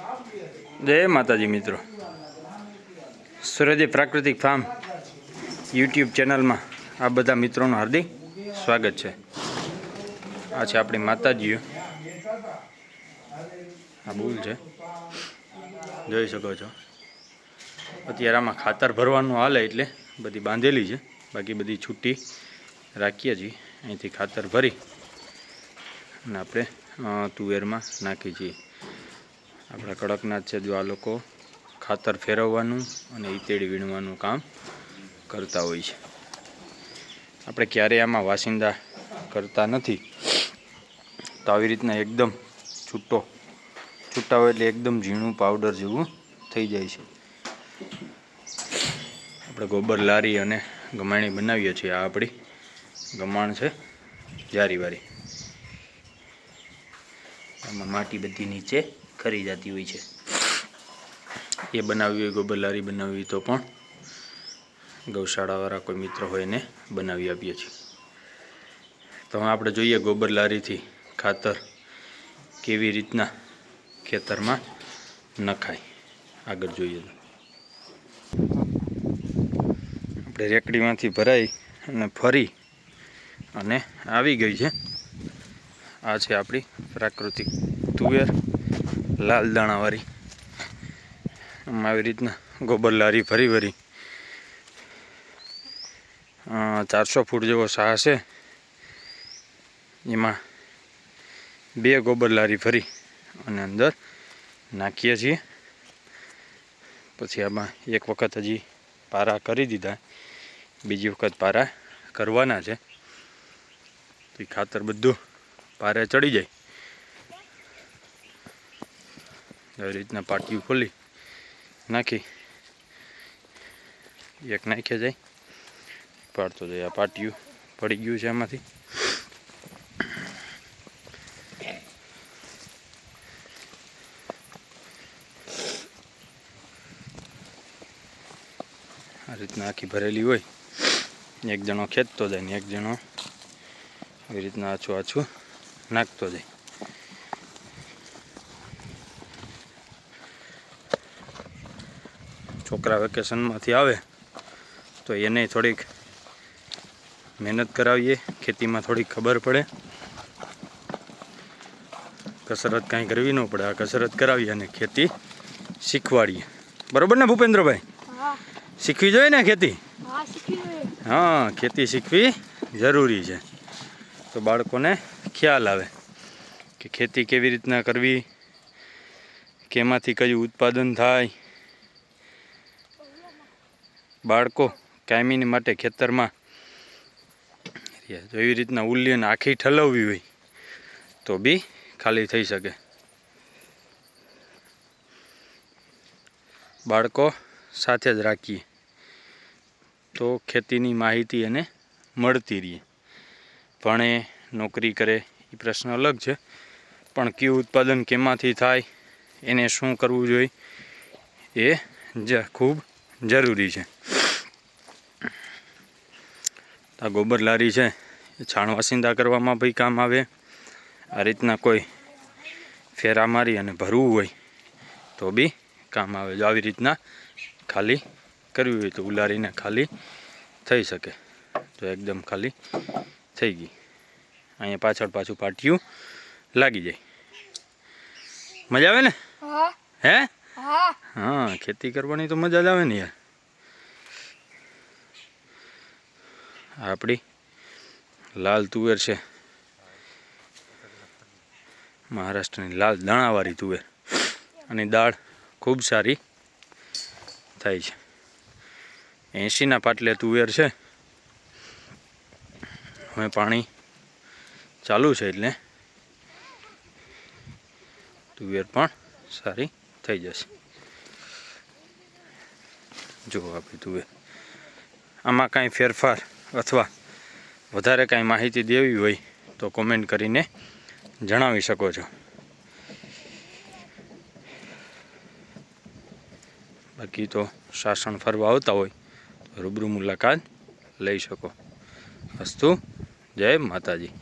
जय माताजी मित्रों, सूरज प्राकृतिक फार्म यूट्यूब चैनल में आ बधा मित्रों हार्दिक स्वागत है। आज अपनी माताजी आ बोल है જોઈ શકો છો। અત્યારે આમાં ખાતર ભરવાનું હાલે એટલે બધી બાંધેલી છે, બાકી બધી છૂટી રાખીએ છીએ। અહીંથી ખાતર ભરી અને આપણે તુવેરમાં નાખી છીએ। આપણા કડકનાથ છે જો આ લોકો ખાતર ફેરવવાનું અને ઈતેડી વીણવાનું કામ કરતા હોય છે। આપણે ક્યારેય આમાં વાસિંદા કરતા નથી, તો આવી રીતના એકદમ છૂટા હોય એટલે એકદમ ઝીણું પાવડર જેવું થઈ જાય છે। આપણે ગોબર લારી અને ગમાણી બનાવીએ છીએ। આ આપણી ગમાણ છે જારીવાળી, આમાં માટી બધી નીચે ખરી જતી હોય છે। એ બનાવવી હોય, ગોબર લારી બનાવવી હોય તો પણ ગૌશાળાવાળા કોઈ મિત્ર હોય એને બનાવી આપીએ છીએ। તો આપણે જોઈએ ગોબર લારીથી ખાતર કેવી રીતના ખેતરમાં નખાય। આગળ જોઈએ તો આપણે રેકડીમાંથી ભરાઈ અને ફરી અને આવી ગઈ છે। આ છે આપણી પ્રાકૃતિક તુવેર લાલ દાણાવાળી। આમાં આવી રીતના ગોબર લારી ભરી 400 ફૂટ જેવો સાહ છે, એમાં 2 ગોબર લારી ભરી અને અંદર નાખીએ છીએ। પછી આમાં એક વખત હજી પારા કરી દીધા, બીજી વખત પારા કરવાના છે। તો ખાતર બધું પારે ચડી જાય, આવી રીતના પાટિયું ખોલી નાખી એક નાખ્યા જાય, પાડતો જાય। આ પાટિયું પડી ગયું છે આમાંથી। આ રીતના આખી ભરેલી હોય, એક જણો ખેંચતો જાય ને એક જણો આવી રીતના આછું નાખતો જાય। છોકરા વેકેશનમાંથી આવે તો એને થોડીક મહેનત કરાવીએ, ખેતીમાં થોડીક ખબર પડે। કસરત કાંઈ કરવી ન પડે, આ કસરત કરાવીએ અને ખેતી શીખવાડીએ। બરોબર ને ભૂપેન્દ્રભાઈ? શીખવી જોઈએ ને ખેતી? હા, ખેતી શીખવી જરૂરી છે, તો બાળકોને ખ્યાલ આવે કે ખેતી કેવી રીતના કરવી, કેમાંથી કયું ઉત્પાદન થાય। બાળકો કાયમીની માટે ખેતરમાં જો એવી રીતના ઉલ્લીને આખી ઠલવવી હોય તો બી ખાલી થઈ શકે। બાળકો સાથે જ રાખીએ તો ખેતીની માહિતી એને મળતી રહે। ભણે નોકરી કરે એ પ્રશ્ન અલગ છે, પણ કયું ઉત્પાદન કેમાંથી થાય, એને શું કરવું જોઈએ એ ખૂબ જરૂરી છે। આ ગોબર લારી છે એ છાણ વાસિંદા કરવામાં બી કામ આવે। આ રીતના કોઈ ફેરા મારી અને ભરવું હોય તો બી કામ આવે। જો આવી રીતના ખાલી કરવી હોય તો ઉલારીને ખાલી થઈ શકે। તો એકદમ ખાલી થઈ ગઈ, અહીંયા પાછું પાટિયું લાગી જાય। મજા આવે ને? હે? હા, ખેતી કરવાની તો મજા જ આવે ને યાર। આપણી લાલ તુવેર છે, મહારાષ્ટ્રની લાલ દાણાવાળી તુવેર, અને દાળ ખૂબ સારી થાય છે। 80ના પાટલે તુવેર છે, હવે પાણી ચાલુ છે એટલે તુવેર પણ સારી થઈ જશે। જુઓ આપણી તુવેર, આમાં કાંઈ ફેરફાર અથવા વધારે કાંઈ માહિતી દેવી હોય તો કોમેન્ટ કરીને જણાવી શકો છો। બાકી તો સાસણ ફરવા આવતા હોય તો રૂબરૂ મુલાકાત લઈ શકો। અસ્તુ, જય માતાજી।